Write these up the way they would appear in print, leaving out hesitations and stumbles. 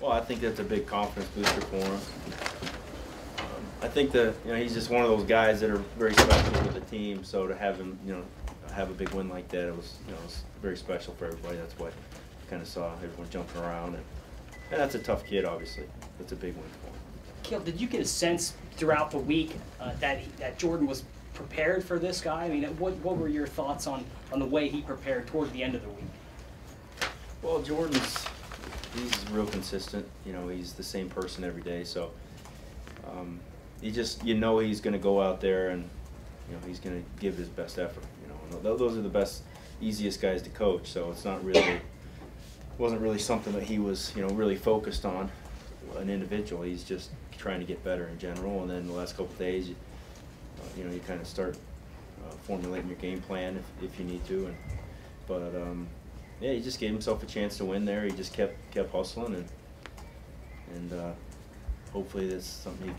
Well, I think that's a big confidence booster for him. I think that he's just one of those guys that are very special with the team. So to have him have a big win like that, it was it was very special for everybody. That's why I kind of saw everyone jumping around, and that's a tough kid. Obviously, that's a big win for him. Cael, did you get a sense throughout the week that Jordan was prepared for this guy? I mean, what were your thoughts on the way he prepared toward the end of the week? Well, he's real consistent. He's the same person every day. So he's going to go out there and he's going to give his best effort. Those are the best, easiest guys to coach. So it's not really wasn't really something that he was really focused on an individual. He's just trying to get better in general. And then the last couple of days, you kind of start formulating your game plan if you need to. Yeah, he just gave himself a chance to win there. He just kept hustling, and hopefully that's something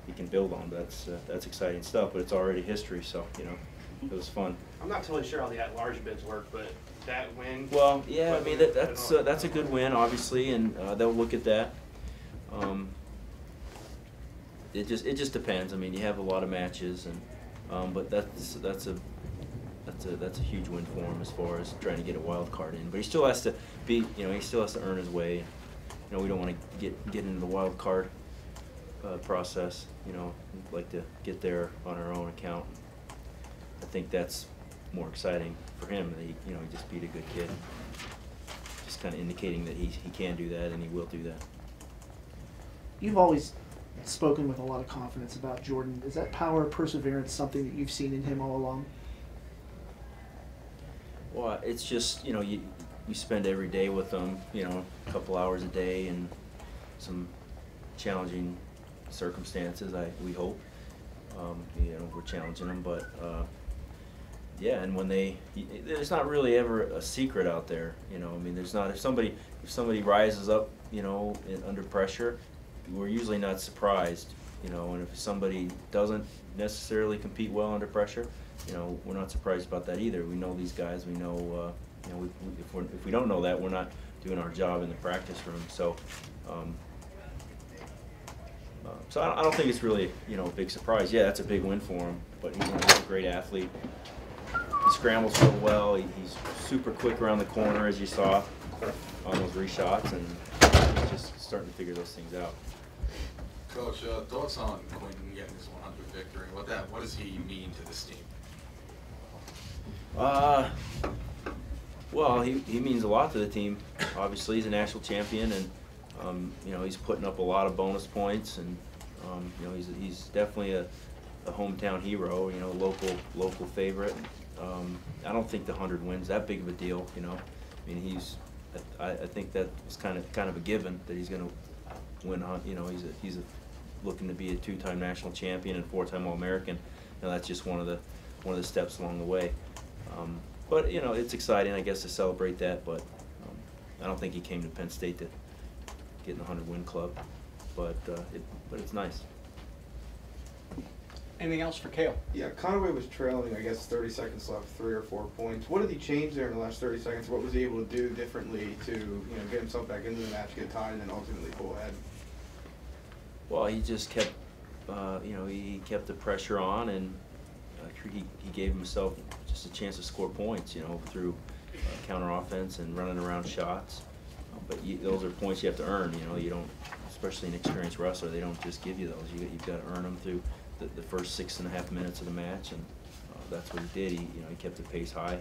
he can build on. But that's exciting stuff. But it's already history, so it was fun. I'm not totally sure how the at-large bids work, but that win. Well, yeah, I mean that's a good win, obviously, and they'll look at that. It just depends. I mean, you have a lot of matches, and but that's a huge win for him as far as trying to get a wild card in. But he still has to he still has to earn his way. We don't want to get into the wild card process. We'd like to get there on our own account. I think that's more exciting for him. That he just beat a good kid. Just kind of indicating that he can do that and he will do that. You've always spoken with a lot of confidence about Jordan. Is that power, perseverance, something that you've seen in him all along? Well, it's just you spend every day with them, a couple hours a day, and some challenging circumstances. We hope, we're challenging them, but yeah. And when there's not really ever a secret out there, I mean, there's not. If somebody rises up, under pressure, we're usually not surprised, and if somebody doesn't necessarily compete well under pressure, we're not surprised about that either. We know these guys. We know, if we don't know that, we're not doing our job in the practice room. So, so I don't think it's really, a big surprise. Yeah, that's a big win for him. But he's a great athlete. He scrambles real well. He's super quick around the corner, as you saw on those reshots, and he's just starting to figure those things out. Coach, thoughts on Quinton getting his 100th victory? What does he mean to this team? Well, he means a lot to the team. Obviously, he's a national champion, and he's putting up a lot of bonus points, and he's definitely a hometown hero. Local favorite. I don't think the 100 wins that big of a deal. I mean, I think that was kind of a given that he's going to win. He's looking to be a 2-time national champion and 4-time All-American. That's just one of the steps along the way. But it's exciting, I guess, to celebrate that. But I don't think he came to Penn State to get in the 100-win club. But it's nice. Anything else for Cael? Yeah, Conaway was trailing, I guess, 30 seconds left, 3 or 4 points. What did he change there in the last 30 seconds? What was he able to do differently to get himself back into the match, get tied, and then ultimately pull ahead? Well, he just kept, he kept the pressure on, and he gave himself just a chance to score points, through counter offense and running around shots. But those are points you have to earn. You don't, especially an experienced wrestler, they don't just give you those. You've got to earn them through the first 6.5 minutes of the match, and that's what he did. He kept the pace high,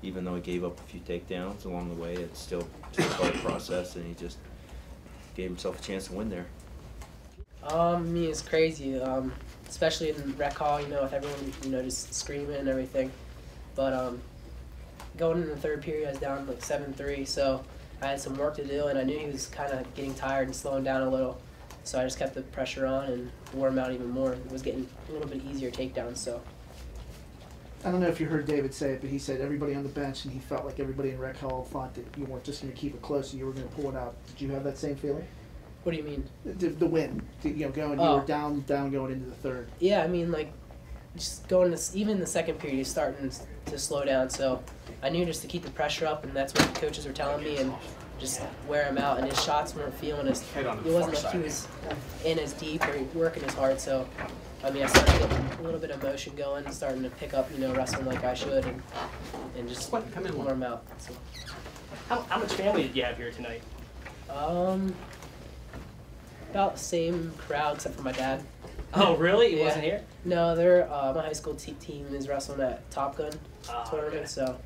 even though he gave up a few takedowns along the way. It's still part of the process, and he just gave himself a chance to win there. I mean, it's crazy, especially in rec hall, with everyone, just screaming and everything. But going in the third period, I was down like 7-3, so I had some work to do, and I knew he was kind of getting tired and slowing down a little. So I just kept the pressure on and wore him out even more. It was getting a little bit easier takedowns, so. I don't know if you heard David say it, but he said everybody on the bench, and he felt like everybody in rec hall thought that you weren't just going to keep it close and you were going to pull it out. Did you have that same feeling? What do you mean? The win, you were down going into the third. Yeah, I mean, like, just going to, even the second period, he's starting to slow down. So I knew just to keep the pressure up, and that's what the coaches were telling me. And just wear him out. And his shots weren't feeling as, Head on the it wasn't far like he side. was in as deep or working as hard. So, I mean, I started getting a little bit of motion going and starting to pick up, wrestling like I should and just Come in warm out. So. How much family did you have here tonight? About the same crowd except for my dad. Oh, really? He Yeah. wasn't here? No, they're my high school team is wrestling at Top Gun tournament, Okay. so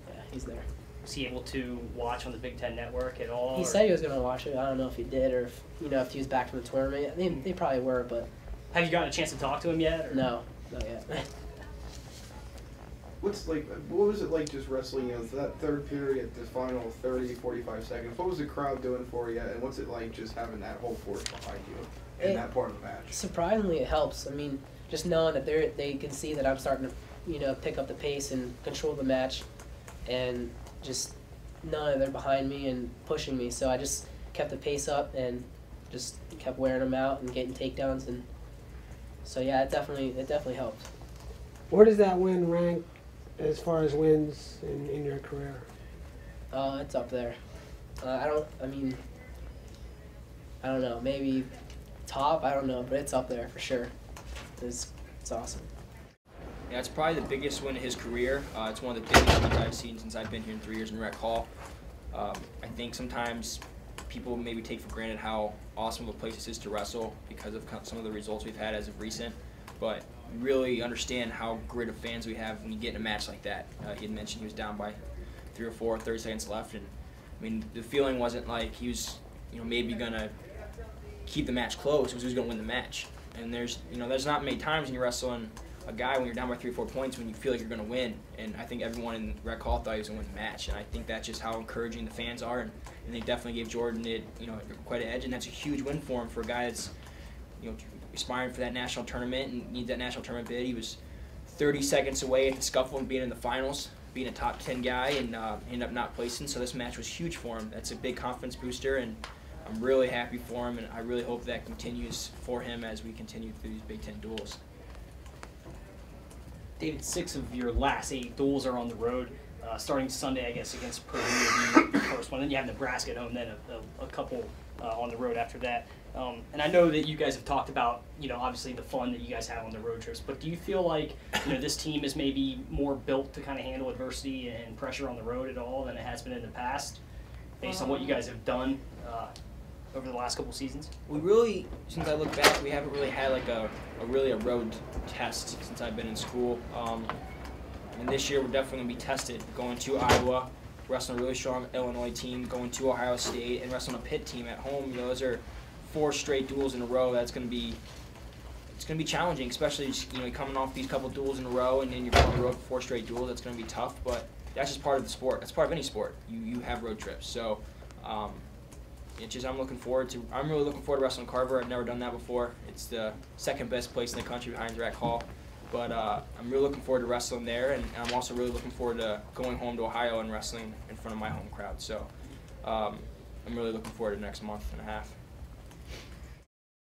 yeah, he's there. Was he able to watch on the Big Ten Network at all? He or- said he was gonna watch it. I don't know if he did or if he was back from the tournament. They probably were, but Have you gotten a chance to talk to him yet? Or? no, not yet. What was it like just wrestling, for that third period, the final 30, 45 seconds? What was the crowd doing for you, and what's it like just having that whole force behind you in that part of the match? Surprisingly, it helps. I mean, just knowing that they can see that I'm starting to pick up the pace and control the match, and just knowing that they're behind me and pushing me. So I just kept the pace up and just kept wearing them out and getting takedowns, and so yeah, it definitely helped. Where does that win rank as far as wins in your career? It's up there. I don't know, maybe top, I don't know, but it's up there for sure. It's awesome. Yeah, it's probably the biggest win of his career. It's one of the biggest wins I've seen since I've been here in 3 years in Rec Hall. I think sometimes people maybe take for granted how awesome of a place this is to wrestle because of some of the results we've had as of recent, but we really understand how great of fans we have when you get in a match like that. He had mentioned he was down by 3 or 4, 30 seconds left, and I mean the feeling wasn't like he was maybe gonna keep the match close. It was he was gonna win the match. And there's not many times when you're wrestling a guy when you're down by 3 or 4 points when you feel like you're gonna win. And I think everyone in Rec Hall thought he was gonna win the match, and I think that's just how encouraging the fans are, and they definitely gave Jordan quite an edge, and that's a huge win for him, for a guy that's aspiring for that national tournament and needs that national tournament bid. He was 30 seconds away at the scuffle and being in the finals, being a top 10 guy, and ended up not placing. So this match was huge for him. That's a big confidence booster, and I'm really happy for him, and I really hope that continues for him as we continue through these Big Ten duels. David, 6 of your last 8 duels are on the road. Starting Sunday, I guess, against Purdue, the first one. Then you have Nebraska at home, then a couple on the road after that. And I know that you guys have talked about, obviously the fun that you guys have on the road trips, but do you feel like, this team is maybe more built to kind of handle adversity and pressure on the road at all than it has been in the past, based on what you guys have done over the last couple seasons? We really, since I look back, we haven't really had like a road test since I've been in school. And this year we're definitely going to be tested. Going to Iowa, wrestling a really strong Illinois team, going to Ohio State, and wrestling a Pitt team at home. Those are 4 straight duels in a row. It's going to be challenging, especially coming off these couple duels in a row, and then you're on the road for 4 straight duels. That's going to be tough, but that's just part of the sport. That's part of any sport. You have road trips, so it's just I'm really looking forward to wrestling Carver. I've never done that before. It's the second best place in the country behind Rec Hall. But I'm really looking forward to wrestling there, and I'm also really looking forward to going home to Ohio and wrestling in front of my home crowd. So I'm really looking forward to the next month and a half.